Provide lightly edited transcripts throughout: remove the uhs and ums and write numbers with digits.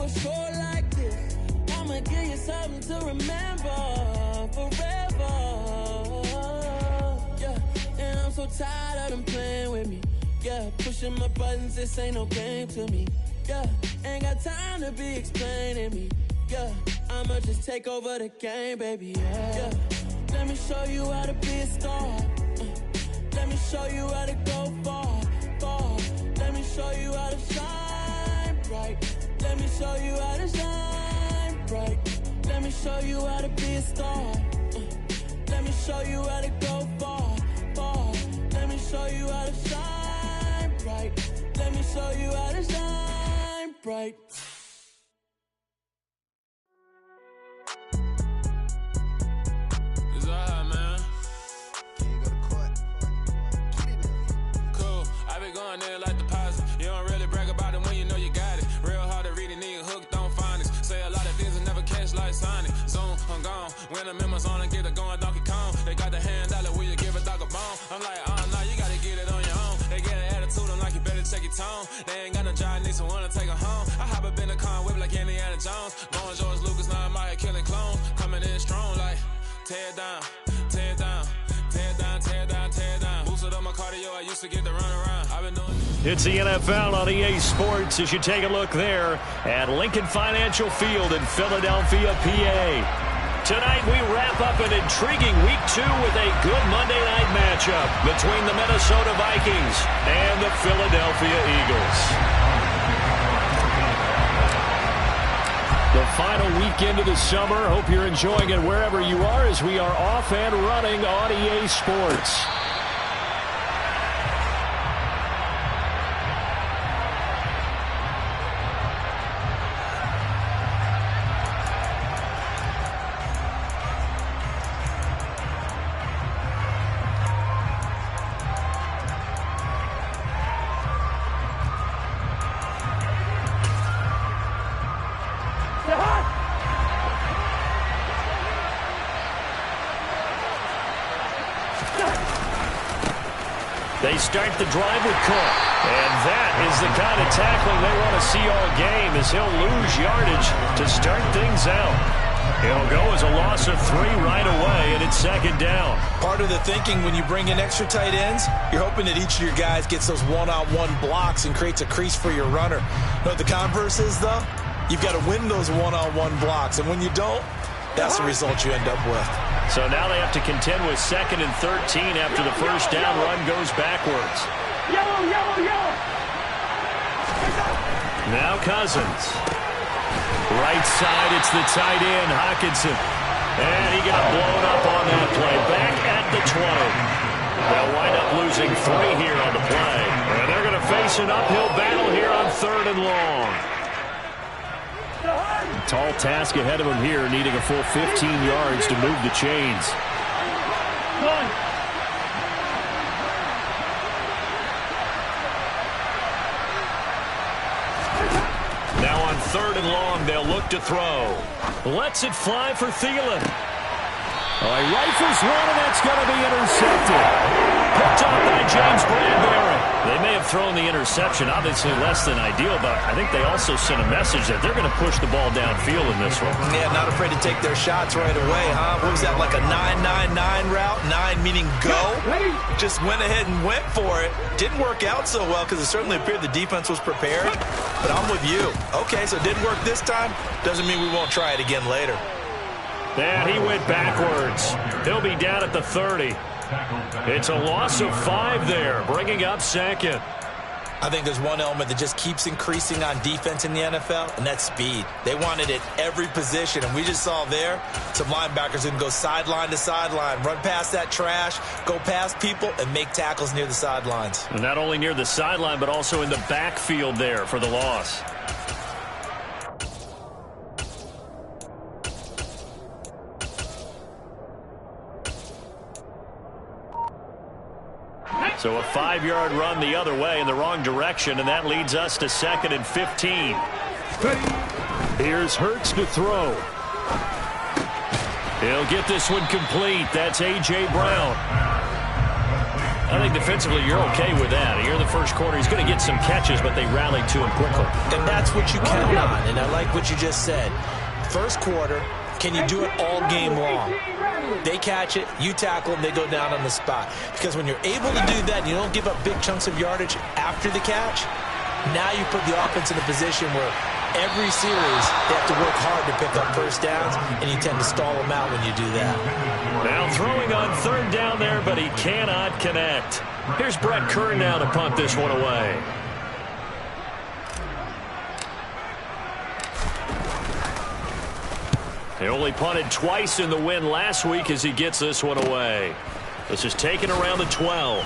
never short like this. I'ma give you something to remember forever. Yeah, and I'm so tired of them playing with me. Yeah, pushing my buttons, this ain't no game to me. Yeah, ain't got time to be explaining me. Yeah, I'ma just take over the game, baby. Yeah, let me show you how to be a star. Let me show you how to go far, far. Let me show you how to shine bright. Let me show you how to shine bright. Let me show you how to be a star. Let me show you how to go far, far. Let me show you how to shine bright. Let me show you how to shine bright. It's alright, man. Can you go to court? Get it in. Cool. I been going there like deposit. You don't really brag about it when you know you got it. Real hard to read it, nigga hooked, don't find it. Say a lot of things and never catch like Sonic. Zoom, I'm gone. When I'm in my zone and get it going, Donkey Kong. They got the hand dollar, will you give a dog a bone? I'm like, nah, you gotta get it on your own. They get an attitude, I'm like, you better check your tone. They ain't got no job, need someone to take her home. I hop up in the car and whip like Indiana Jones. Going George Lucas, now I'm out here killing clones. Coming in strong like, tear down, tear down, tear down, tear down, tear down. Boosted up my cardio, I used to get to run around. I've been doing. It's the NFL on EA Sports as you take a look there at Lincoln Financial Field in Philadelphia, PA. Tonight we wrap up an intriguing Week 2 with a good Monday night matchup between the Minnesota Vikings and the Philadelphia Eagles. The final weekend of the summer. Hope you're enjoying it wherever you are as we are off and running on EA Sports. They start the drive with Cook. And that is the kind of tackling they want to see all game as he'll lose yardage to start things out. He'll go as a loss of 3 right away, and it's second down. Part of the thinking when you bring in extra tight ends, you're hoping that each of your guys gets those one-on-one blocks and creates a crease for your runner. You know what the converse is, though? You've got to win those one-on-one blocks, and when you don't, that's the result you end up with. So now they have to contend with 2nd and 13 after the first down run goes backwards. Yellow, yellow, yellow. Now Cousins. Right side, it's the tight end, Hockenson. And he got blown up on that play. Back at the 20. They'll wind up losing 3 here on the play. And they're going to face an uphill battle here on 3rd and long. Tall task ahead of him here, needing a full 15 yards to move the chains. Now on 3rd and long, they'll look to throw. Lets it fly for Thielen. Oh, he rifles one, and that's going to be intercepted. Picked up by James Bradbury. They may have thrown the interception, obviously less than ideal, but I think they also sent a message that they're going to push the ball downfield in this one. Yeah, not afraid to take their shots right away, huh? What was that, like a 9-9-9 route? 9 meaning go? Just went ahead and went for it. Didn't work out so well because it certainly appeared the defense was prepared, but I'm with you. Okay, so it didn't work this time. Doesn't mean we won't try it again later. And he went backwards. He'll be down at the 30. It's a loss of 5 there, bringing up 2nd. I think there's one element that just keeps increasing on defense in the NFL, and that's speed. They want it at every position, and we just saw there some linebackers who can go sideline to sideline, run past that trash, go past people, and make tackles near the sidelines. And not only near the sideline, but also in the backfield there for the loss. So a 5-yard run the other way in the wrong direction, and that leads us to 2nd and 15. Here's Hurts to throw. He'll get this one complete. That's A.J. Brown. I think defensively you're okay with that. Here in the first quarter, he's going to get some catches, but they rallied to him quickly. And that's what you count on, and I like what you just said. First quarter, can you do it all game long? They catch it, you tackle them, they go down on the spot. Because when you're able to do that and you don't give up big chunks of yardage after the catch, now you put the offense in a position where every series they have to work hard to pick up first downs, and you tend to stall them out when you do that. Now throwing on third down there, but he cannot connect. Here's Brett Kern now to punt this one away. He only punted twice in the win last week as he gets this one away. This is taken around the 12.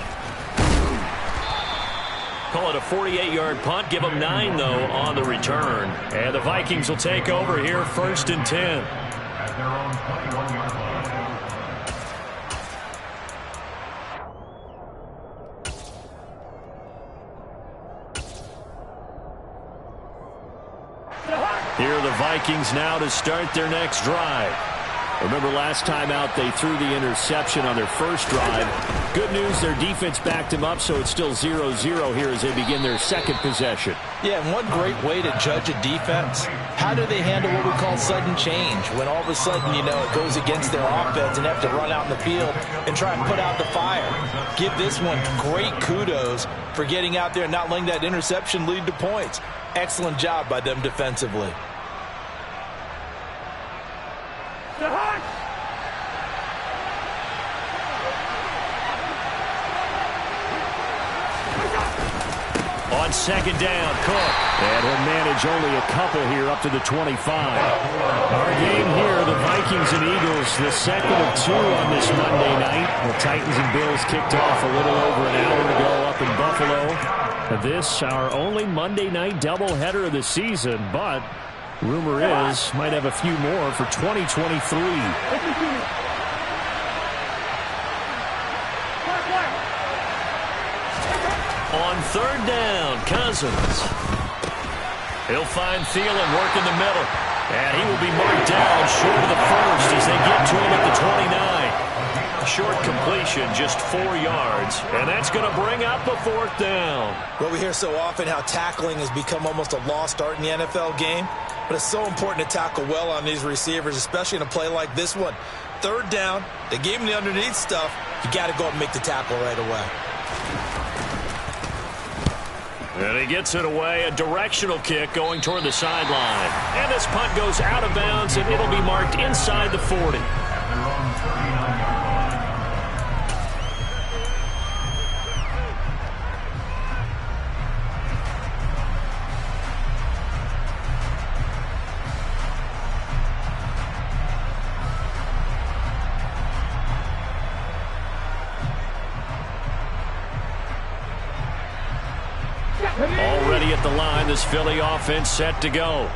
Call it a 48-yard punt. Give them 9, though, on the return. And the Vikings will take over here, 1st and 10. At their own 21-yard line. Here are the Vikings now to start their next drive. Remember last time out they threw the interception on their first drive. Good news, their defense backed him up, so it's still 0-0 here as they begin their second possession. Yeah, and one great way to judge a defense, how do they handle what we call sudden change? When all of a sudden, you know, it goes against their offense and have to run out in the field and try and put out the fire. Give this one great kudos for getting out there and not letting that interception lead to points. Excellent job by them defensively. On second down, Cook. And he'll manage only a couple here up to the 25. Our game here, the Vikings and Eagles, the second of 2 on this Monday night. The Titans and Bills kicked off a little over an hour ago up in Buffalo. This, our only Monday night doubleheader of the season, but rumor is might have a few more for 2023. On third down, Cousins. He'll find Thielen working the middle. And he will be marked down short of the first as they get to him at the 29. Short completion, just 4 yards. And that's going to bring up a 4th down. Well, we hear so often how tackling has become almost a lost art in the NFL game. But it's so important to tackle well on these receivers, especially in a play like this one. Third down, they gave him the underneath stuff. You got to go up and make the tackle right away. And he gets it away, a directional kick going toward the sideline. And this punt goes out of bounds, and it'll be marked inside the 40. Already at the line, this Philly offense set to go.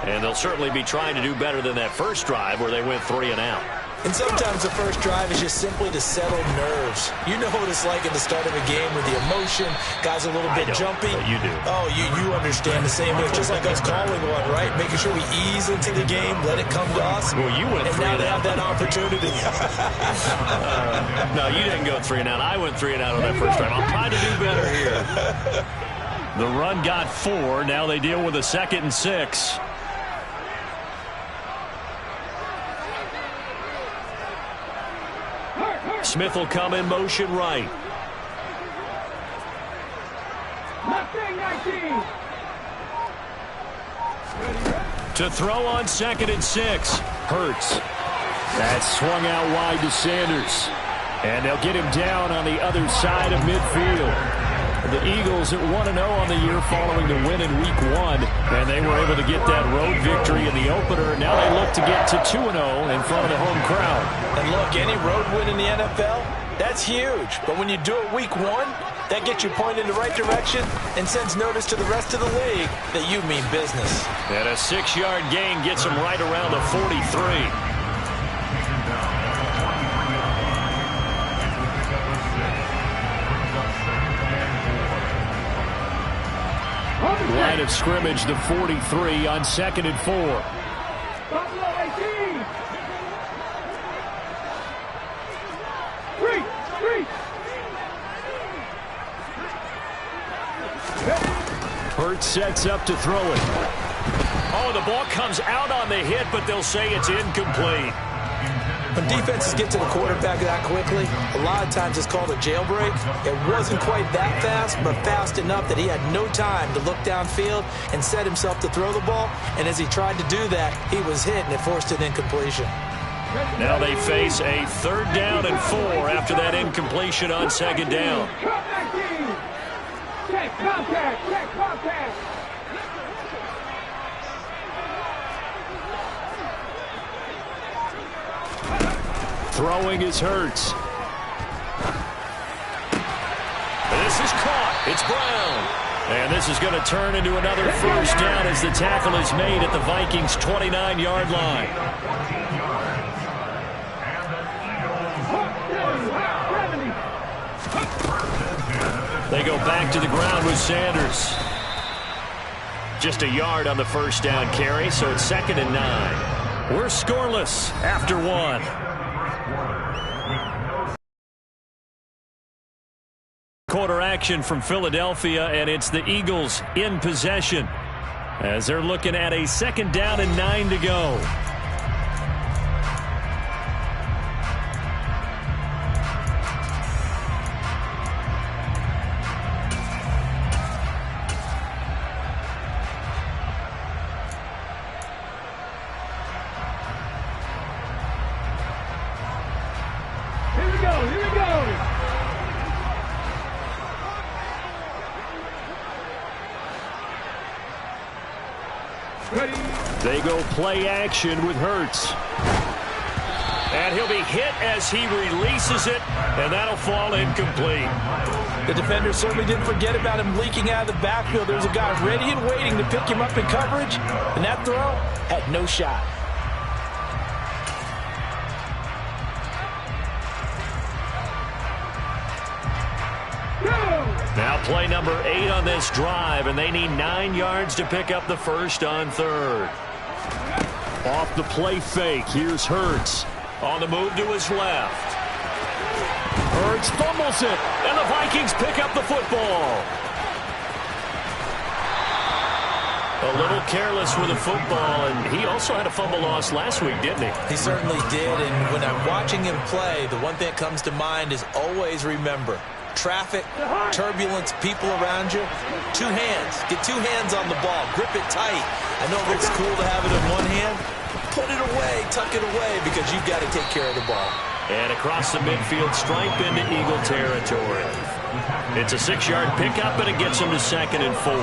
And they'll certainly be trying to do better than that first drive where they went 3 and out. And sometimes the first drive is just simply to settle nerves. You know what it's like at the start of a game with the emotion. Guys are a little bit jumpy. You do. Oh, you understand the same way. It's just like us calling one, right? Making sure we ease into the game, let it come to us. Well, you went 3 and now they have that opportunity. No, you didn't go 3 and out. I went 3 and out on that first drive. I'm trying to do better here. The run got 4. Now they deal with a 2nd and 6. Smith will come in motion right. To throw on 2nd and 6. Hurts. That's swung out wide to Sanders. And they'll get him down on the other side of midfield. The Eagles at 1-0 on the year following the win in Week 1. And they were able to get that road victory in the opener. Now they look to get to 2-0 in front of the home crowd. And look, any road win in the NFL, that's huge. But when you do it Week 1, that gets you pointed in the right direction and sends notice to the rest of the league that you mean business. And a 6-yard gain gets them right around the 43. Line of scrimmage, the 43 on 2nd and 4. Buffalo 18. 3. Hurts sets up to throw it. Oh, the ball comes out on the hit, but they'll say it's incomplete. When defenses get to the quarterback that quickly, a lot of times it's called a jailbreak. It wasn't quite that fast, but fast enough that he had no time to look downfield and set himself to throw the ball. And as he tried to do that, he was hit, and it forced an incompletion. Now they face a 3rd down and 4 after that incompletion on 2nd down. Check contact, check contact. Throwing is Hurts. This is caught. It's Brown. And this is going to turn into another 1st down as the tackle is made at the Vikings' 29-yard line. They go back to the ground with Sanders. Just a yard on the 1st down carry, so it's 2nd and 9. We're scoreless after 1. Quarter action from Philadelphia, and it's the Eagles in possession as they're looking at a 2nd down and 9 to go. Here we go, here we go. They go play action with Hurts. And he'll be hit as he releases it, and that'll fall incomplete. The defender certainly didn't forget about him leaking out of the backfield. There's a guy ready and waiting to pick him up in coverage, and that throw had no shot. Now play number 8 on this drive, and they need 9 yards to pick up the 1st on 3rd. Off the play fake, here's Hurts. On the move to his left. Hurts fumbles it, and the Vikings pick up the football. A little careless with the football, and he also had a fumble loss last week, didn't he? He certainly did, and when I'm watching him play, the one thing that comes to mind is always remember, traffic, turbulence, people around you, 2 hands. Get 2 hands on the ball. Grip it tight. I know it looks cool to have it in one hand. Put it away, tuck it away, because you've got to take care of the ball. And across the midfield stripe into Eagle territory. It's a 6-yard pickup, and it gets him to 2nd and 4.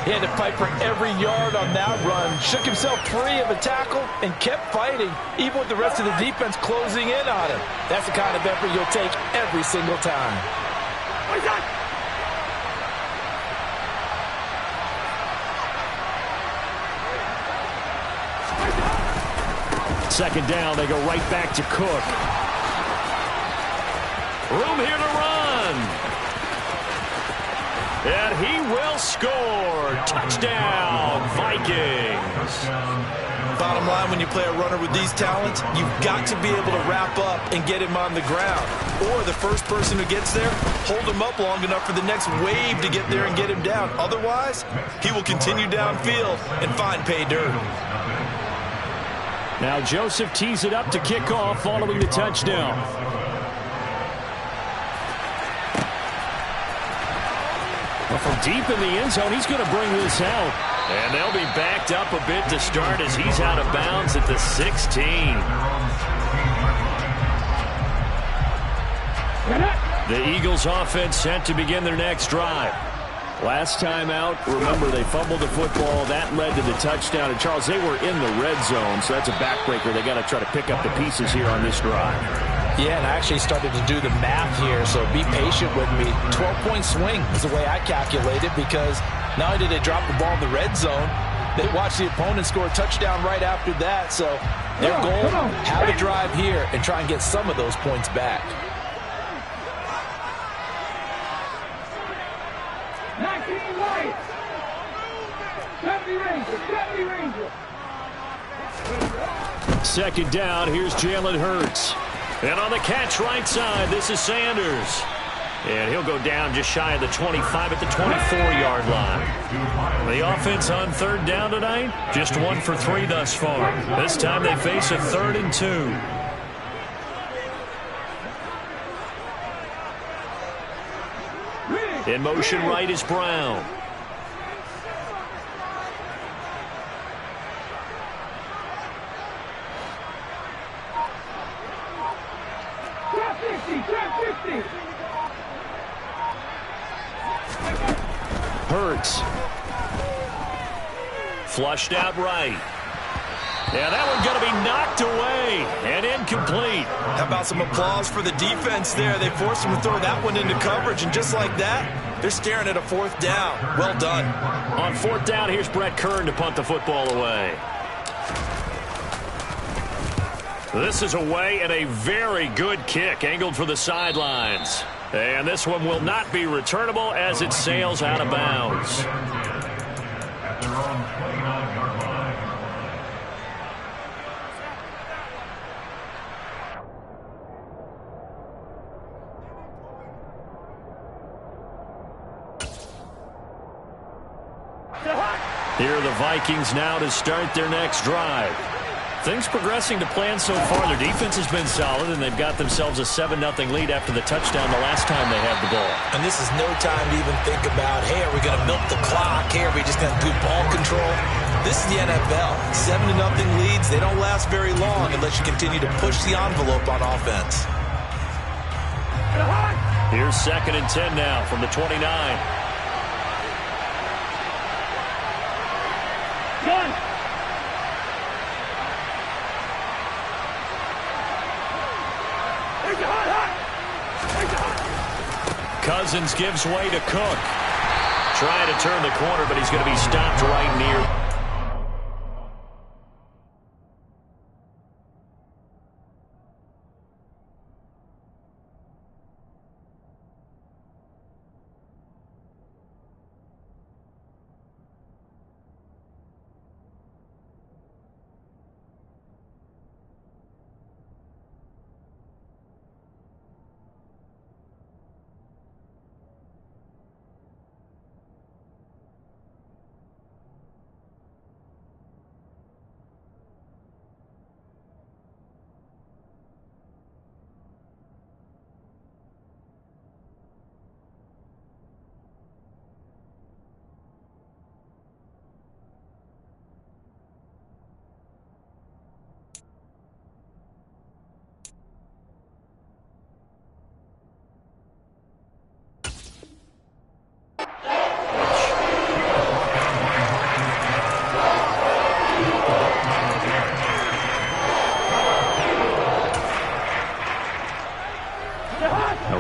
He had to fight for every yard on that run. Shook himself free of a tackle and kept fighting, even with the rest of the defense closing in on him. That's the kind of effort you'll take every single time. 2nd down, they go right back to Cook. Room here to run. And he will score. Touchdown, Vikings. Bottom line, when you play a runner with these talents, you've got to be able to wrap up and get him on the ground. Or the first person who gets there, hold him up long enough for the next wave to get there and get him down. Otherwise, he will continue downfield and find pay dirt. Now Joseph tees it up to kick off following the touchdown. Well, from deep in the end zone, he's going to bring this out. And they'll be backed up a bit to start as he's out of bounds at the 16. The Eagles offense set to begin their next drive. Last time out, remember, they fumbled the football. That led to the touchdown. And, Charles, they were in the red zone, so that's a backbreaker. They got to try to pick up the pieces here on this drive. Yeah, and I actually started to do the math here, so be patient with me. 12-point swing is the way I calculate it, because not only did they drop the ball in the red zone, they watched the opponent score a touchdown right after that. So their goal, have a drive here and try and get some of those points back. 19 right. 70 Ranger, 70 Ranger. 2nd down, here's Jalen Hurts. And on the catch right side, this is Sanders. And he'll go down just shy of the 25 at the 24-yard line. The offense on third down tonight, just 1 for 3 thus far. This time they face a 3rd and 2. In motion right is Brown. Trap 50, trap 50. Hurts. Flushed out right. Yeah, that one's going to be knocked away and incomplete. How about some applause for the defense there? They forced him to throw that one into coverage, and just like that, they're staring at a 4th down. Well done. On 4th down, here's Brett Kern to punt the football away. This is away and a very good kick, angled for the sidelines. And this one will not be returnable as it sails out of bounds. At their own 29-yard line. Here are the Vikings now to start their next drive. Things progressing to plan so far. Their defense has been solid, and they've got themselves a 7-0 lead after the touchdown the last time they had the ball. And this is no time to even think about, hey, are we going to milk the clock? Hey, are we just going to do ball control? This is the NFL. 7-0 leads, they don't last very long unless you continue to push the envelope on offense. Here's 2nd and 10 now from the 29. Gun. Cousins gives way to Cook. Trying to turn the corner, but he's going to be stopped right near.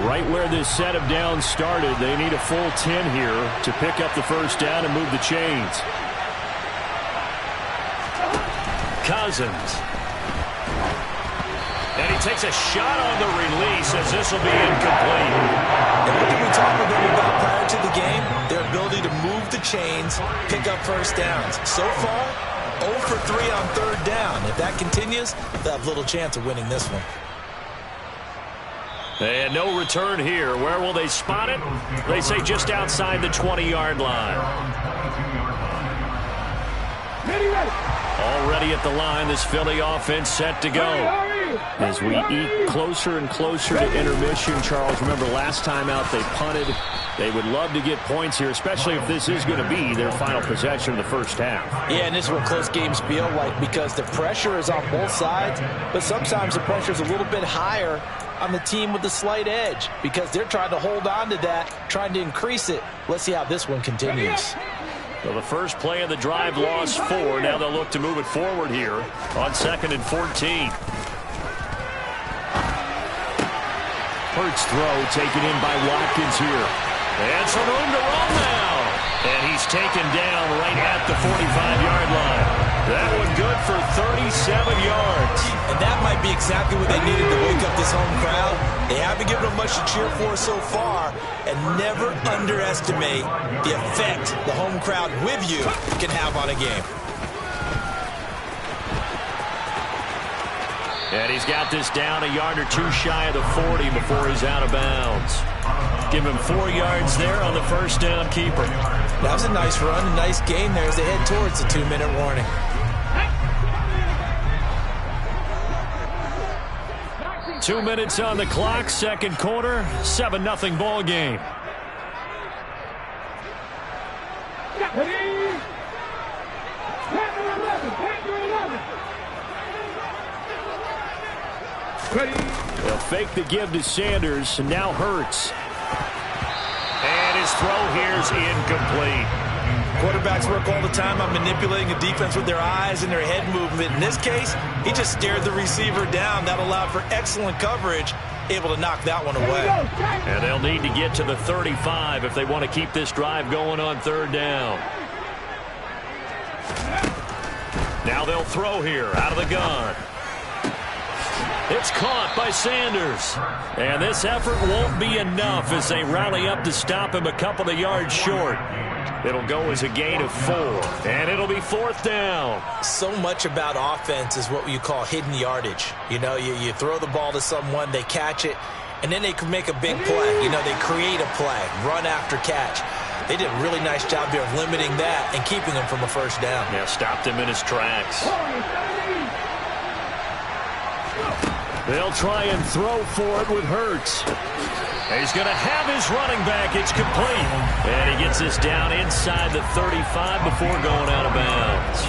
Right where this set of downs started, they need a full 10 here to pick up the first down and move the chains. Cousins. And he takes a shot on the release as this will be incomplete. And what did we talk with them about prior to the game? Their ability to move the chains, pick up first downs. So far, 0 for 3 on 3rd down. If that continues, they'll have little chance of winning this one. And no return here. Where will they spot it? They say just outside the 20-yard line. Already at the line, this Philly offense set to go. As we eke closer and closer to intermission, Charles, remember last time out they punted. They would love to get points here, especially if this is going to be their final possession in the first half. Yeah, and this is what close games feel like because the pressure is on both sides, but sometimes the pressure is a little bit higher on the team with the slight edge because they're trying to hold on to that, trying to increase it. Let's see how this one continues. Well, the first play of the drive lost 4. Now they'll look to move it forward here on 2nd and 14. Hurts throw taken in by Watkins here. And some room to run now. And he's taken down right at the 45-yard line. That one good for 37 yards. And that might be exactly what they needed to wake up this home crowd. They haven't given them much to cheer for so far. And never underestimate the effect the home crowd with you can have on a game. And he's got this down a yard or two shy of the 40 before he's out of bounds. Give him 4 yards there on the first down keeper. That was a nice run, a nice gain there as they head towards the 2-minute warning. Two minutes on the clock, second quarter, 7-0 ball game. They'll fake the give to Sanders, and now Hurts. And his throw here's incomplete. Quarterbacks work all the time on manipulating a defense with their eyes and their head movement. In this case, he just stared the receiver down. That allowed for excellent coverage, able to knock that one away. And they'll need to get to the 35 if they want to keep this drive going on third down. Now they'll throw here out of the gun. It's caught by Sanders. And this effort won't be enough as they rally up to stop him a couple of yards short. It'll go as a gain of 4. And it'll be fourth down. So much about offense is what you call hidden yardage. You know, you throw the ball to someone, they catch it, and then they can make a big play. You know, they create a play, run after catch. They did a really nice job here of limiting that and keeping him from a first down. Yeah, stopped him in his tracks. They'll try and throw for it with Hurts. He's going to have his running back. It's complete. And he gets this down inside the 35 before going out of bounds.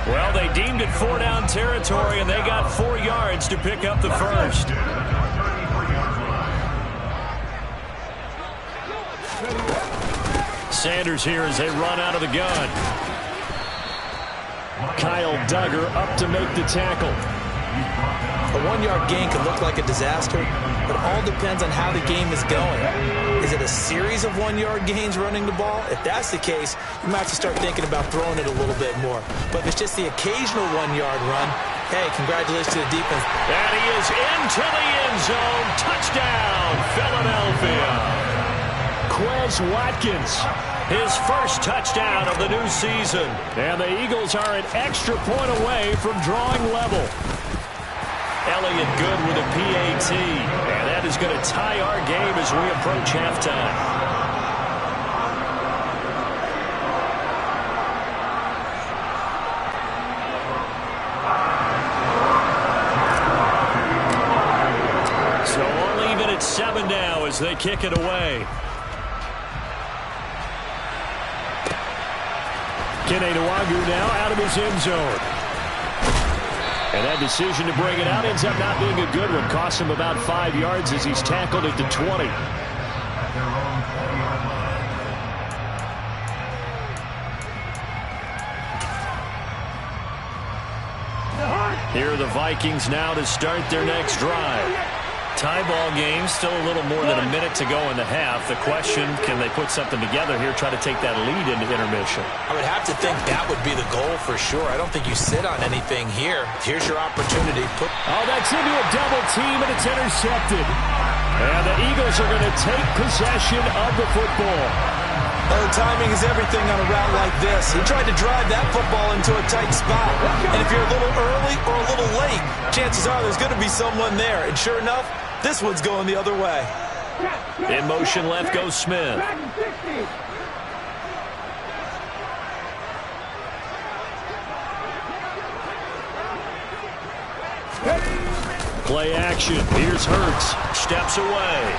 Well, they deemed it 4-down territory, and they got 4 yards to pick up the first. Sanders here as they run out of the gun. Kyle Duggar up to make the tackle. A 1-yard gain can look like a disaster, but it all depends on how the game is going. Is it a series of 1-yard gains running the ball? If that's the case, you might have to start thinking about throwing it a little bit more. But if it's just the occasional 1-yard run, hey, congratulations to the defense. And he is into the end zone. Touchdown, Philadelphia. Quez Watkins, his first touchdown of the new season. And the Eagles are an extra point away from drawing level. Elliott good with a PAT. And that is going to tie our game as we approach halftime. So we're leaving at 7 now as they kick it away. Kenenuagu now out of his end zone. And that decision to bring it out ends up not being a good one. Costs him about 5 yards as he's tackled at the 20. Here are the Vikings now to start their next drive. Tie ball game, still a little more than a minute to go in the half. The question, can they put something together here, try to take that lead into intermission? I would have to think that would be the goal for sure. I don't think you sit on anything here. Here's your opportunity. Oh, that's into a double team, and it's intercepted. And the Eagles are going to take possession of the football. Oh, timing is everything on a route like this. He tried to drive that football into a tight spot. And if you're a little early or a little late, chances are there's going to be someone there. And sure enough, this one's going the other way. In motion left goes Smith. Play action. Here's Hurts. Steps away.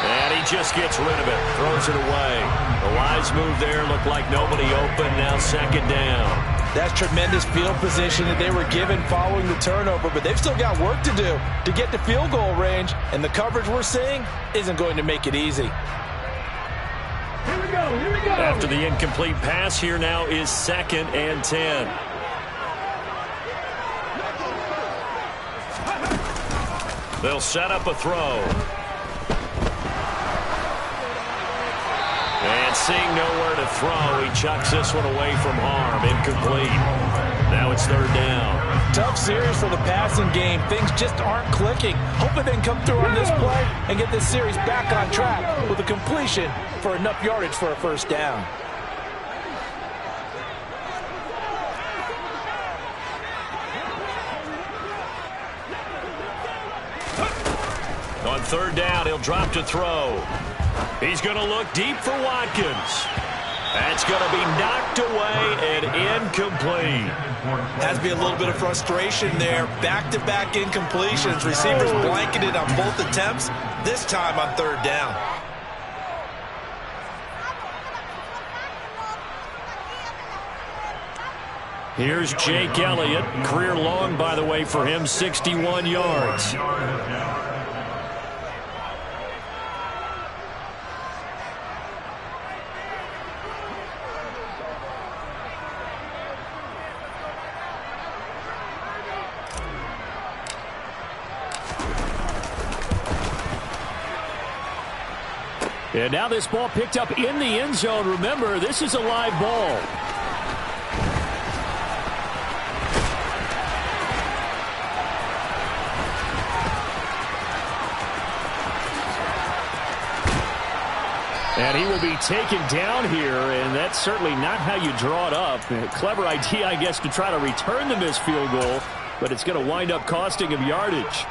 And he just gets rid of it. Throws it away. The wise move there. Looked like nobody open. Now second down. That's tremendous field position that they were given following the turnover, but they've still got work to do to get to field goal range, and the coverage we're seeing isn't going to make it easy. Here we go, here we go. After the incomplete pass, here now is 2nd and 10. They'll set up a throw. And seeing nowhere to throw, he chucks this one away from harm. Incomplete. Now it's third down. Tough series for the passing game. Things just aren't clicking. Hoping they can come through on this play and get this series back on track with a completion for enough yardage for a first down. On third down. He'll drop to throw. He's going to look deep for Watkins. That's going to be knocked away and incomplete. Has to be a little bit of frustration there. Back-to-back incompletions. Receivers blanketed on both attempts, this time on third down. Here's Jake Elliott. Career long, by the way, for him, 61 yards. And now this ball picked up in the end zone. Remember, this is a live ball. And he will be taken down here, and that's certainly not how you draw it up. A clever idea, I guess, to try to return the missed field goal, but it's going to wind up costing him yardage.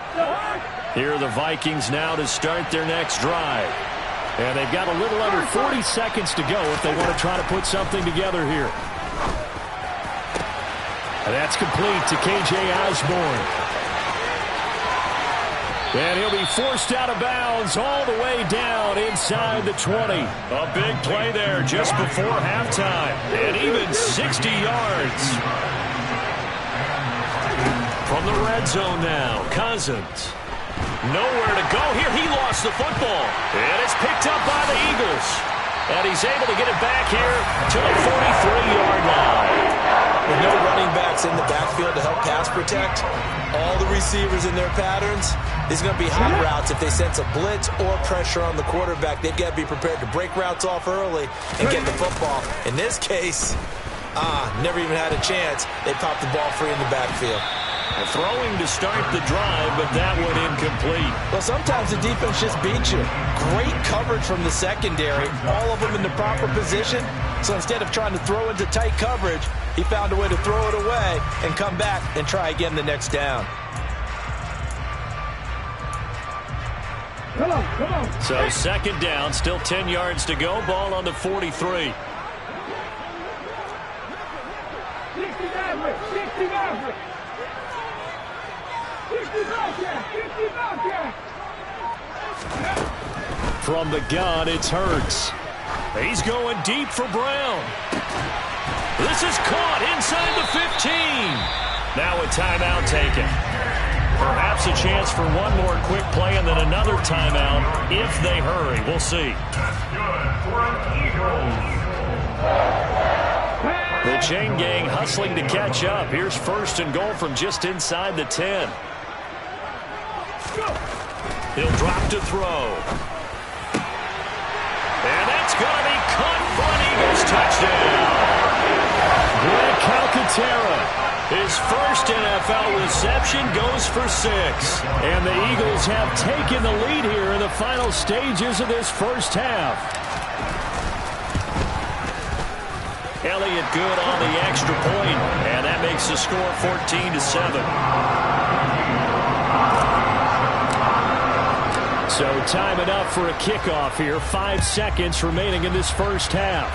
Here are the Vikings now to start their next drive. And they've got a little under 40 seconds to go if they want to try to put something together here. And that's complete to K.J. Osborne. And he'll be forced out of bounds all the way down inside the 20. A big play there just before halftime. And even 60 yards. From the red zone now, Cousins. Nowhere to go here. He lost the football. And it's picked up by the Eagles. And he's able to get it back here to the 43-yard line. With no running backs in the backfield to help pass protect, all the receivers in their patterns, these are going to be hot routes. If they sense a blitz or pressure on the quarterback, they've got to be prepared to break routes off early and get the football. In this case, never even had a chance. They popped the ball free in the backfield. Throwing to start the drive, but that one incomplete. Well, sometimes the defense just beats you. Great coverage from the secondary, all of them in the proper position. So instead of trying to throw into tight coverage, he found a way to throw it away and come back and try again the next down. Come on. So second down, still 10 yards to go. Ball on the 43. 60 Maverick. From the gun, it's Hurts. He's going deep for Brown. This is caught inside the 15. Now a timeout taken. Perhaps a chance for one more quick play and then another timeout if they hurry. We'll see. The chain gang hustling to catch up. Here's first and goal from just inside the 10. He'll drop to throw. And that's going to be caught for an Eagles touchdown. Greg Calcaterra, his first NFL reception, goes for 6. And the Eagles have taken the lead here in the final stages of this first half. Elliott good on the extra point, and that makes the score 14-7. So time enough for a kickoff here. 5 seconds remaining in this first half.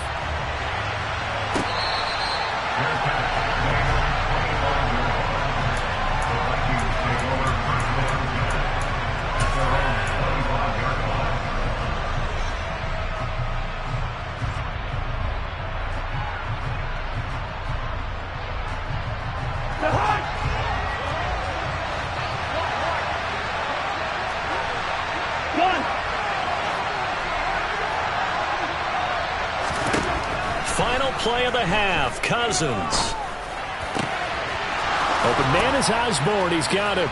Final play of the half. Cousins. Open man is Osborne. He's got it.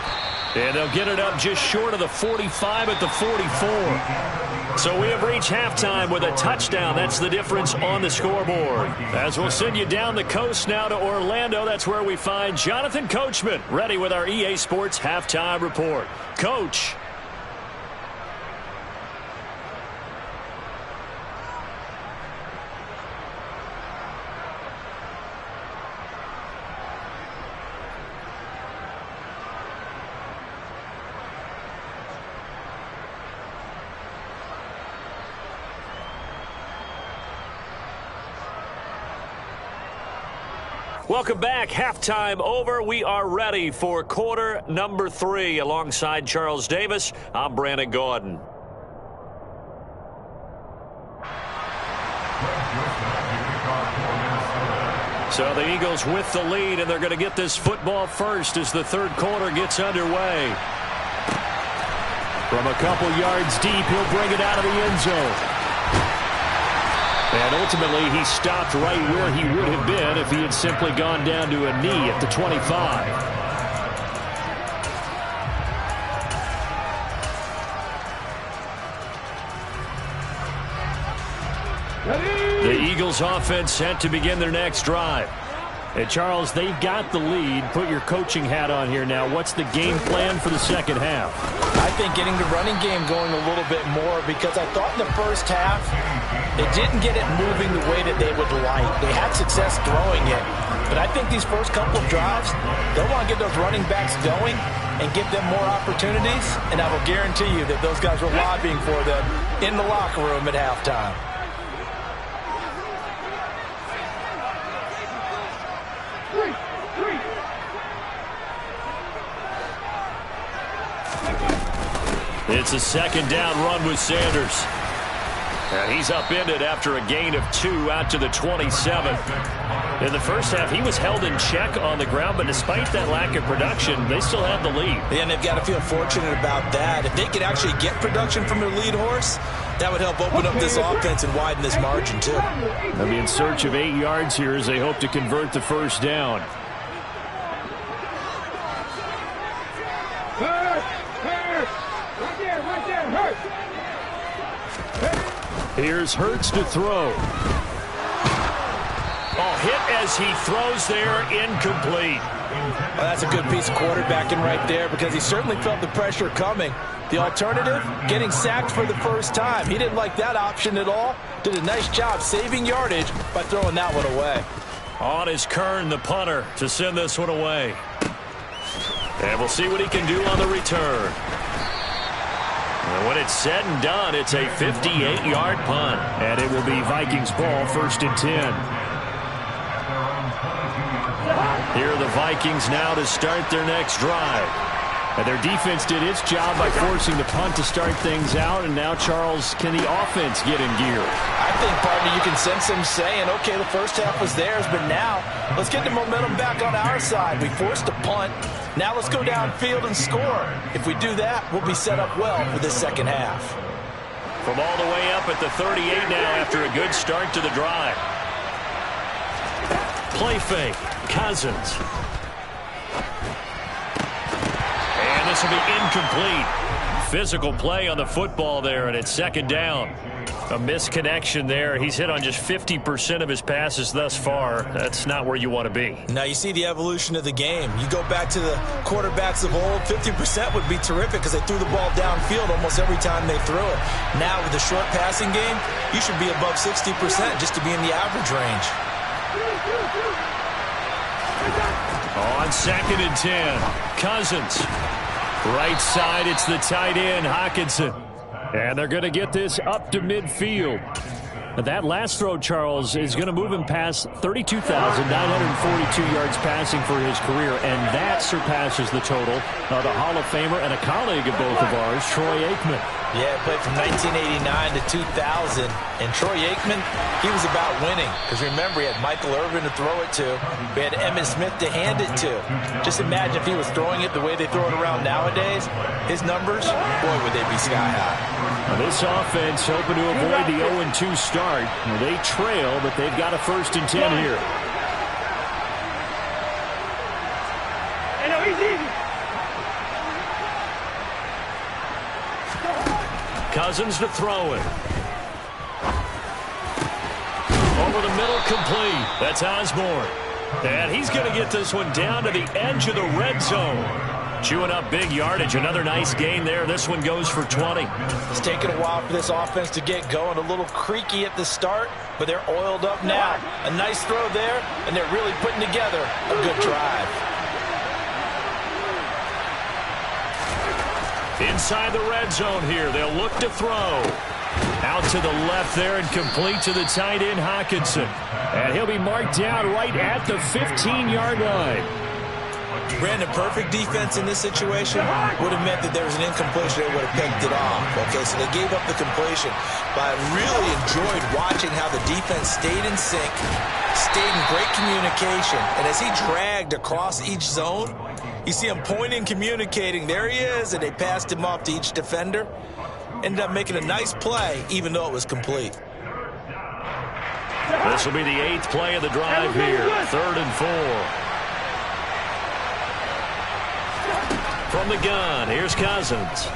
And they'll get it up just short of the 45 at the 44. So we have reached halftime with a touchdown. That's the difference on the scoreboard. As we'll send you down the coast now to Orlando, that's where we find Jonathan Coachman ready with our EA Sports Halftime Report. Coach. Welcome back. Halftime over. We are ready for quarter number 3. Alongside Charles Davis, I'm Brandon Gordon. So the Eagles with the lead, and they're going to get this football first as the third quarter gets underway. From a couple yards deep, he'll bring it out of the end zone. And ultimately, he stopped right where he would have been if he had simply gone down to a knee at the 25. The Eagles offense set to begin their next drive. And Charles, they've got the lead. Put your coaching hat on here now. What's the game plan for the second half? I think getting the running game going a little bit more, because I thought in the first half they didn't get it moving the way that they would like. They had success throwing it. But I think these first couple of drives, they'll want to get those running backs going and give them more opportunities. And I will guarantee you that those guys were lobbying for them in the locker room at halftime. It's a second down run with Sanders. And he's upended after a gain of 2 out to the 27. In the first half, he was held in check on the ground, but despite that lack of production, they still have the lead. And they've got to feel fortunate about that. If they could actually get production from their lead horse, that would help open up this offense and widen this margin, too. They'll be in search of 8 yards here as they hope to convert the first down. Here's Hurts to throw. Oh, hit as he throws there, incomplete. Well, that's a good piece of quarterbacking right there, because he certainly felt the pressure coming. The alternative, getting sacked for the first time. He didn't like that option at all. Did a nice job saving yardage by throwing that one away. On is Kern, the punter, to send this one away. And we'll see what he can do on the return. And when it's said and done, it's a 58-yard punt. And it will be Vikings ball, 1st and 10. Here are the Vikings now to start their next drive. And their defense did its job by forcing the punt to start things out. And now, Charles, can the offense get in gear? I think, partner, you can sense them saying, okay, the first half was theirs, but now let's get the momentum back on our side. We forced a punt. Now let's go downfield and score. If we do that, we'll be set up well for this second half. From all the way up at the 38 now after a good start to the drive. Play fake. Cousins. And this will be incomplete. Physical play on the football there, and it's second down. A misconnection there. He's hit on just 50% of his passes thus far. That's not where you want to be. Now you see the evolution of the game. You go back to the quarterbacks of old, 50% would be terrific because they threw the ball downfield almost every time they threw it. Now with the short passing game, you should be above 60% just to be in the average range. On 2nd and 10, Cousins. Right side, it's the tight end, Hockenson. And they're going to get this up to midfield. That last throw, Charles, is going to move him past 32,942 yards passing for his career, and that surpasses the total of the Hall of Famer and a colleague of both of ours, Troy Aikman. Yeah, played from 1989 to 2000. And Troy Aikman, he was about winning. Because remember, he had Michael Irvin to throw it to. We had Emmitt Smith to hand it to. Just imagine if he was throwing it the way they throw it around nowadays. His numbers, boy, would they be sky high. Now this offense hoping to avoid the 0-2 start. Well, they trail, but they've got a 1st and 10 here. Cousins to throw it. Over the middle, complete. That's Osborne. And he's going to get this one down to the edge of the red zone. Chewing up big yardage. Another nice gain there. This one goes for 20. It's taken a while for this offense to get going. A little creaky at the start, but they're oiled up now. A nice throw there, and they're really putting together a good drive. Inside the red zone here. They'll look to throw. Out to the left there and complete to the tight end, Hockenson. And he'll be marked down right at the 15-yard line. Brandon, perfect defense in this situation would have meant that there was an incompletion. They would have picked it off. Okay, so they gave up the completion. But I really enjoyed watching how the defense stayed in sync, stayed in great communication. And as he dragged across each zone, you see him pointing, communicating. There he is, and they passed him off to each defender. Ended up making a nice play, even though it was complete. This will be the 8th play of the drive here. 3rd and 4. From the gun, here's Cousins.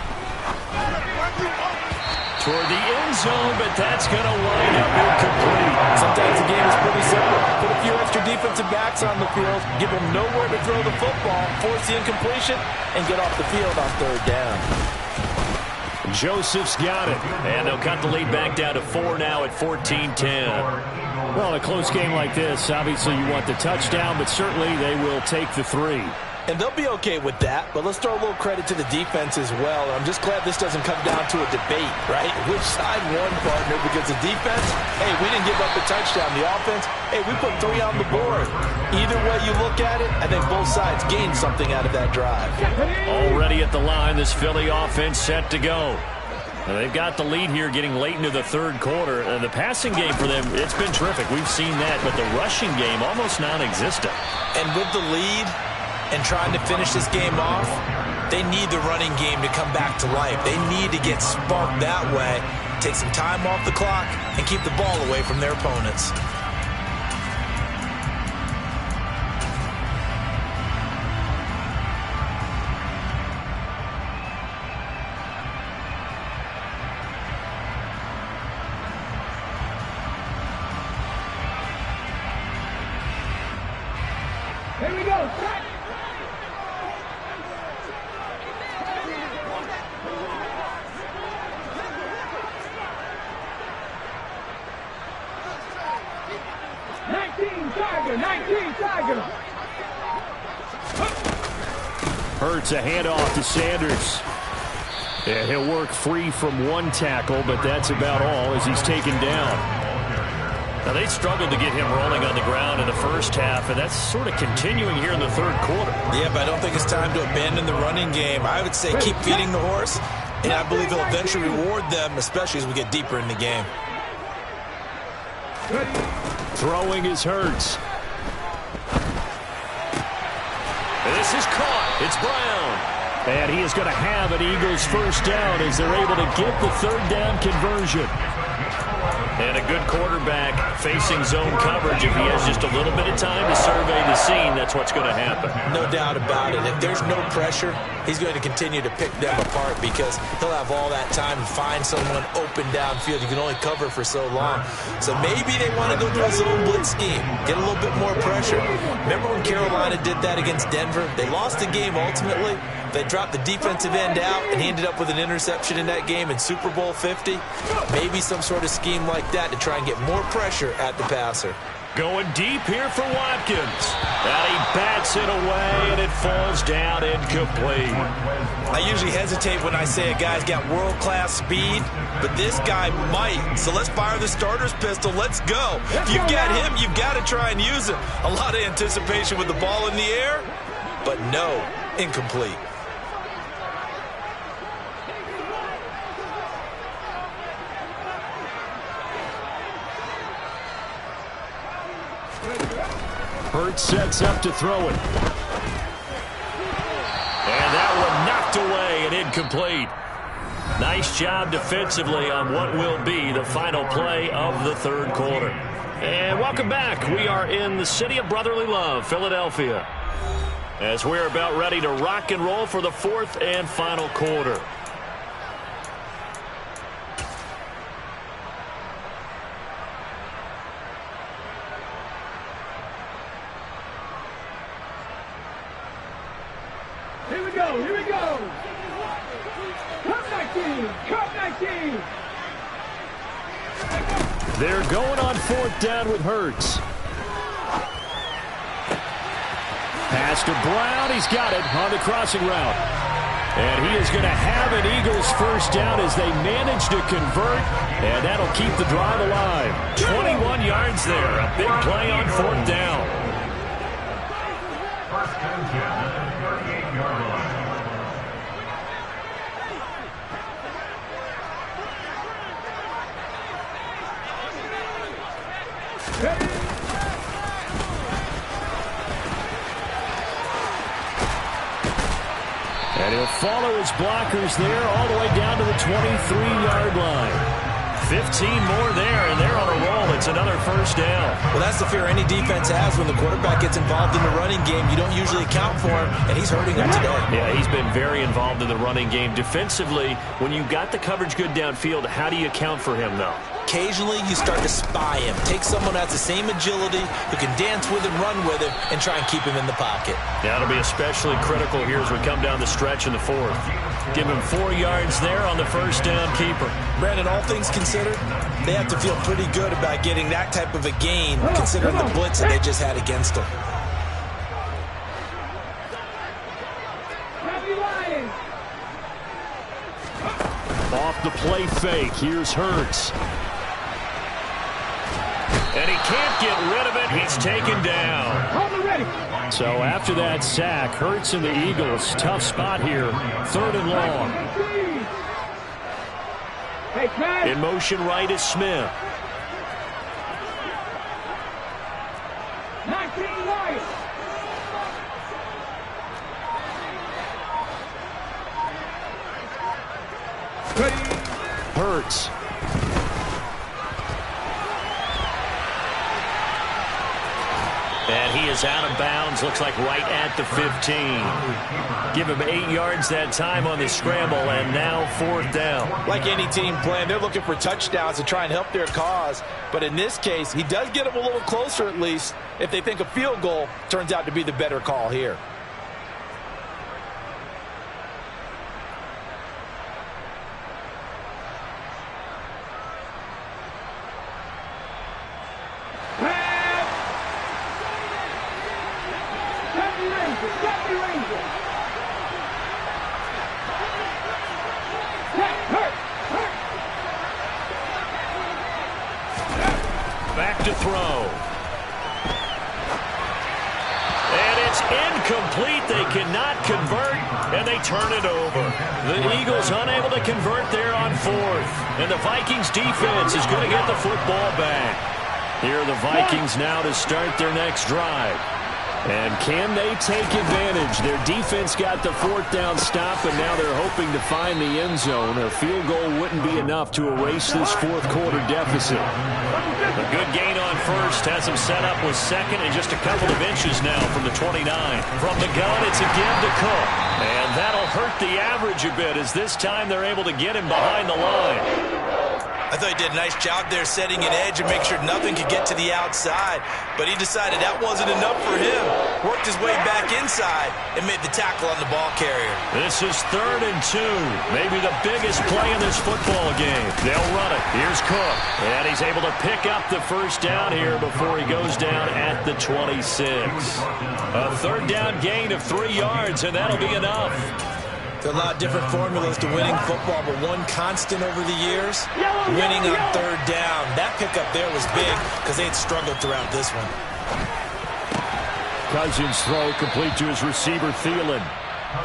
Toward the end zone, but that's going to wind up incomplete. Sometimes the game is pretty simple. Put a few extra defensive backs on the field, give them nowhere to throw the football, force the incompletion, and get off the field on 3rd down. Joseph's got it, and they'll cut the lead back down to 4 now at 14-10. Well, in a close game like this, obviously you want the touchdown, but certainly they will take the 3. And they'll be okay with that, but let's throw a little credit to the defense as well. I'm just glad this doesn't come down to a debate, right? Which side won, partner? Because the defense, hey, we didn't give up the touchdown. The offense, hey, we put 3 on the board. Either way you look at it, I think both sides gained something out of that drive. Already at the line, this Philly offense set to go. Now, they've got the lead here getting late into the 3rd quarter. And the passing game for them, it's been terrific. We've seen that, but the rushing game almost non-existent. And with the lead and trying to finish this game off, they need the running game to come back to life. They need to get sparked that way, take some time off the clock, and keep the ball away from their opponents. Here we go. Set. Tiger. Hurts a handoff to Sanders. Yeah, he'll work free from 1 tackle, but that's about all as he's taken down. Now, they struggled to get him rolling on the ground in the first half, and that's sort of continuing here in the 3rd quarter. Yeah, but I don't think it's time to abandon the running game. I would say keep feeding the horse, and I believe he'll eventually reward them, especially as we get deeper in the game. Throwing is Hurts. This is caught. It's Brown. And he is going to have an Eagles first down as they're able to get the 3rd down conversion. And a good quarterback facing zone coverage. If he has just a little bit of time to survey the scene, that's what's going to happen. No doubt about it. If there's no pressure, he's going to continue to pick them apart because he'll have all that time to find someone open downfield. You can only cover for so long. So maybe they want to go to a zone blitz scheme, get a little bit more pressure. Remember when Carolina did that against Denver? They lost the game ultimately. They dropped the defensive end out, and he ended up with an interception in that game in Super Bowl 50. Maybe some sort of scheme like that to try and get more pressure at the passer. Going deep here for Watkins. And he bats it away, and it falls down incomplete. I usually hesitate when I say a guy's got world-class speed, but this guy might. So let's fire the starter's pistol. Let's go. If you've got him, you've got to try and use him. A lot of anticipation with the ball in the air, but no, incomplete. Hurts sets up to throw it. And that one knocked away and incomplete. Nice job defensively on what will be the final play of the 3rd quarter. And welcome back. We are in the city of brotherly love, Philadelphia, as we're about ready to rock and roll for the 4th and final quarter. Here we go. Cut 19. They're going on 4th down with Hurts. Pass to Brown. He's got it on the crossing route. And he is going to have an Eagles first down as they manage to convert, and that'll keep the drive alive. 21 yards there, a big play on 4th down. First and 10 at the 38-yard line. And he'll follow his blockers there all the way down to the 23-yard line. 15 more there, and they're on a roll. It's another first down. Well, that's the fear any defense has when the quarterback gets involved in the running game. You don't usually account for him, and he's hurting them today. Yeah, he's been very involved in the running game. Defensively, when you got the coverage good downfield, how do you account for him, though? Occasionally, you start to spy him. Take someone who has the same agility, who can dance with him, run with him, and try and keep him in the pocket. That'll be especially critical here as we come down the stretch in the 4th. Give him 4 yards there on the first down keeper. Brandon, all things considered, they have to feel pretty good about getting that type of a gain, considering the blitz that they just had against them. Off the play fake, here's Hurts. And he can't get rid of it. He's taken down. So after that sack, Hurts and the Eagles, tough spot here. 3rd and long. In motion right is Smith. 19 right. Hurts. And he is out of bounds, looks like right at the 15. Give him 8 yards that time on the scramble, and now 4th down. Like any team playing, they're looking for touchdowns to try and help their cause. But in this case, he does get them a little closer at least if they think a field goal turns out to be the better call here. Back to throw. And it's incomplete. They cannot convert, and they turn it over. The Eagles unable to convert there on 4th. And the Vikings defense is going to get the football back. Here are the Vikings now to start their next drive. And can they take advantage? Their defense got the 4th down stop, and now they're hoping to find the end zone. A field goal wouldn't be enough to erase this 4th quarter deficit. A good gain on 1st has him set up with 2nd and just a couple of inches now from the 29. From the gun, it's a give to Cook. And that'll hurt the average a bit as this time they're able to get him behind the line. I thought he did a nice job there setting an edge and make sure nothing could get to the outside. But he decided that wasn't enough for him. Worked his way back inside and made the tackle on the ball carrier. This is 3rd and 2. Maybe the biggest play in this football game. They'll run it. Here's Cook. And he's able to pick up the first down here before he goes down at the 26. A 3rd down gain of 3 yards, and that'll be enough. There are a lot of different formulas to winning football, but one constant over the years, winning on 3rd down. That pickup there was big because they had struggled throughout this one. Cousins' throw complete to his receiver, Thielen.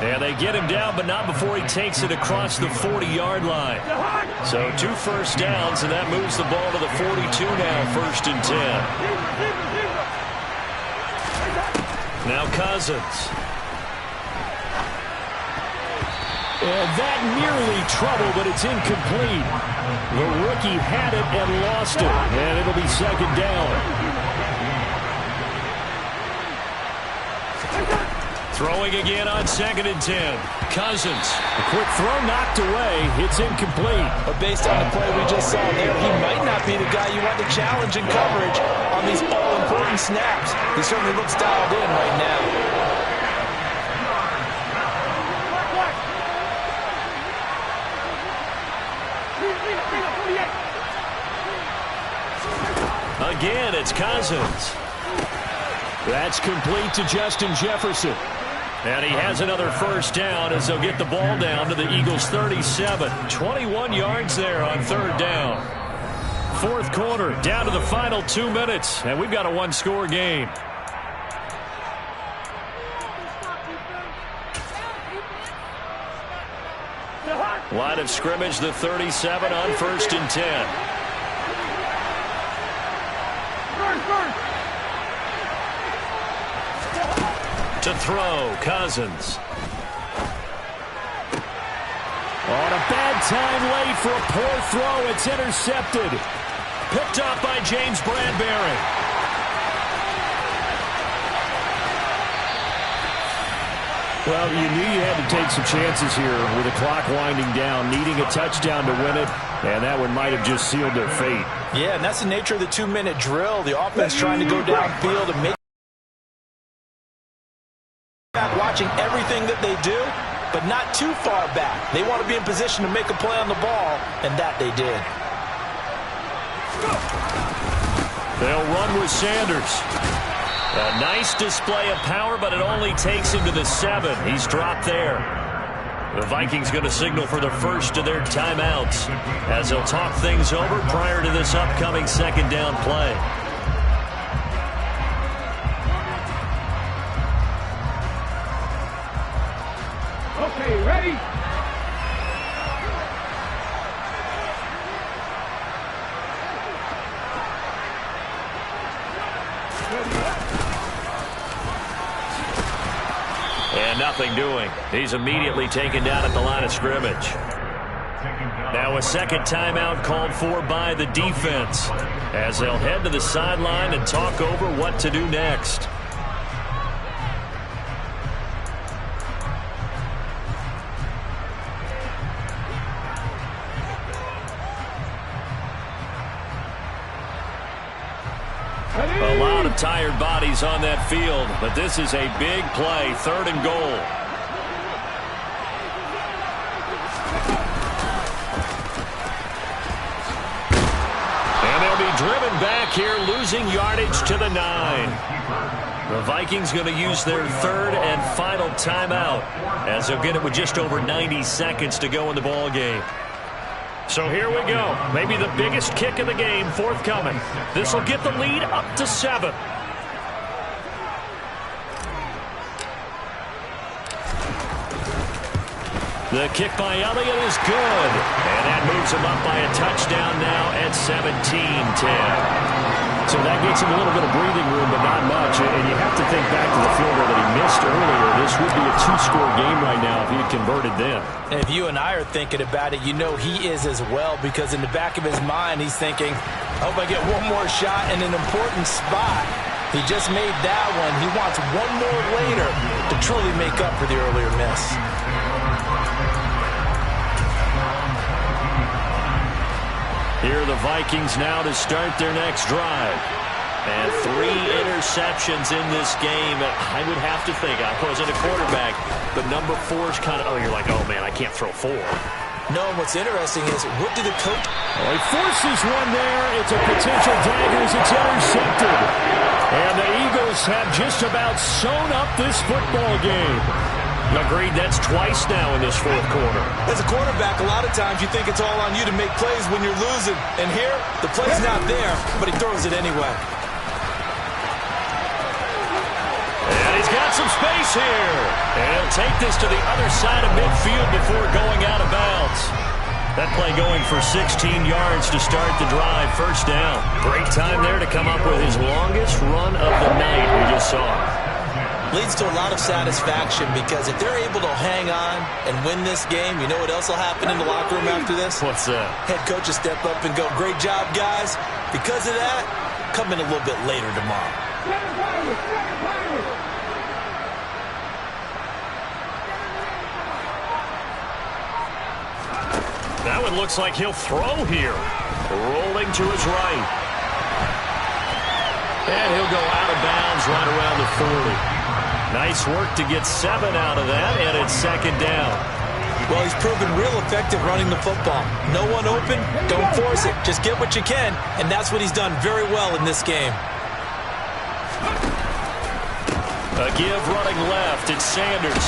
And they get him down, but not before he takes it across the 40-yard line. So 2 first downs, and that moves the ball to the 42 now, 1st and 10. Now Cousins. And that nearly trouble, but it's incomplete. The rookie had it and lost it, and it'll be 2nd down. Throwing again on 2nd and 10. Cousins, a quick throw knocked away. It's incomplete. But based on the play we just saw there, he might not be the guy you want to challenge in coverage on these all-important snaps. He certainly looks dialed in right now. Again, it's Cousins. That's complete to Justin Jefferson. And he has another first down as they'll get the ball down to the Eagles' 37. 21 yards there on third down. Fourth quarter, down to the final 2 minutes, and we've got a one-score game. Line of scrimmage, the 37 on 1st and 10. To throw, Cousins. On a bad time late for a poor throw. It's intercepted. Picked off by James Bradbury. Well, you knew you had to take some chances here with the clock winding down, needing a touchdown to win it, and that one might have just sealed their fate. Yeah, and that's the nature of the 2-minute drill. The offense trying to go downfield and make back, watching everything that they do, but not too far back. They want to be in position to make a play on the ball, and that they did. They'll run with Sanders. A nice display of power, but it only takes him to the 7. He's dropped there. The Vikings going to signal for the first of their timeouts as they'll talk things over prior to this upcoming second down play. Okay, ready? And nothing doing. He's immediately taken down at the line of scrimmage. Now a second timeout called for by the defense as they'll head to the sideline and talk over what to do next. A lot of tired bodies on that field, but this is a big play, 3rd and goal. And they'll be driven back here, losing yardage to the 9. The Vikings going to use their 3rd and final timeout as they'll get it with just over 90 seconds to go in the ball game. So here we go. Maybe the biggest kick of the game forthcoming. This will get the lead up to 7. The kick by Elliott is good. And that moves him up by a touchdown now at 17-10. So that gets him a little bit of breathing room, but not much. And you have to think back to the field goal that he missed earlier. This would be a 2-score game right now if he had converted then. And if you and I are thinking about it, you know he is as well, because in the back of his mind, he's thinking, I hope I get one more shot in an important spot. He just made that one. He wants one more later to truly make up for the earlier miss. Here are the Vikings now to start their next drive. And 3 interceptions in this game. I would have to think, I wasn't a quarterback, but number 4 is kind of, you're like, oh man, I can't throw 4. No, what's interesting is, what did the coach... He forces one there. It's a potential dagger as it's intercepted. And the Eagles have just about sewn up this football game. Agreed, that's twice now in this fourth quarter. As a quarterback, a lot of times you think it's all on you to make plays when you're losing. And here, the play's not there, but he throws it anyway. And he's got some space here. And he'll take this to the other side of midfield before going out of bounds. That play going for 16 yards to start the drive. First down. Great time there to come up with his longest run of the night we just saw. Leads to a lot of satisfaction, because if they're able to hang on and win this game, you know what else will happen in the locker room after this? What's that? Head coach will step up and go, great job, guys. Because of that, come in a little bit later tomorrow. That one looks like he'll throw here. Rolling to his right. And he'll go out of bounds right around the 40. Nice work to get 7 out of that, and it's second down. Well, he's proven real effective running the football. No one open, don't force it. Just get what you can, and that's what he's done very well in this game. A give running left, it's Sanders.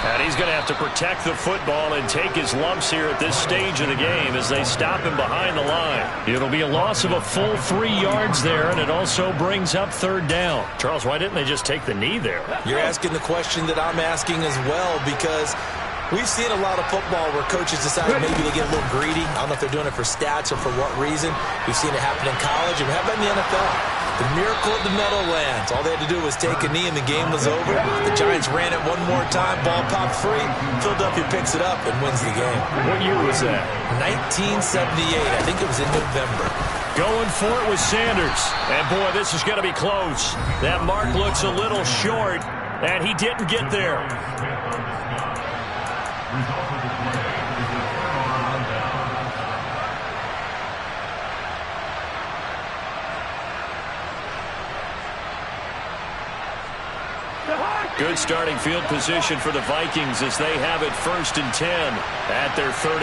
And he's going to have to protect the football and take his lumps here at this stage of the game as they stop him behind the line. It'll be a loss of a full 3 yards there, and it also brings up third down. Charles, why didn't they just take the knee there? You're asking the question that I'm asking as well, because we've seen a lot of football where coaches decide maybe to get a little greedy. I don't know if they're doing it for stats or for what reason. We've seen it happen in college, and we have it in the NFL. The miracle of the Meadowlands. All they had to do was take a knee, and the game was over. The Giants ran it one more time. Ball popped free. Philadelphia picks it up and wins the game. What year was that? 1978. I think it was in November. Going for it with Sanders. And, boy, this is going to be close. That mark looks a little short, and he didn't get there. Good starting field position for the Vikings as they have it 1st and 10 at their 38.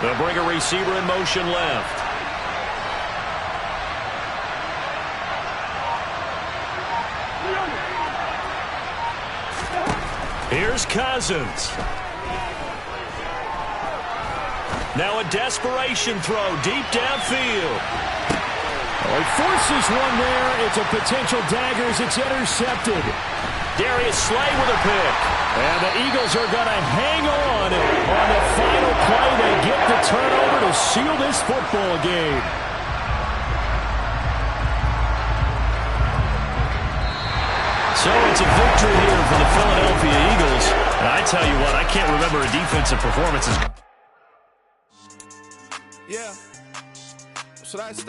They'll bring a receiver in motion left. Here's Cousins. Now a desperation throw deep downfield. Oh, he forces one there. It's a potential dagger as it's intercepted. Darius Slay with a pick. And the Eagles are going to hang on the final play. They get the turnover to seal this football game. So it's a victory here for the Philadelphia Eagles. And I tell you what, I can't remember a defensive performance as Yeah. Should I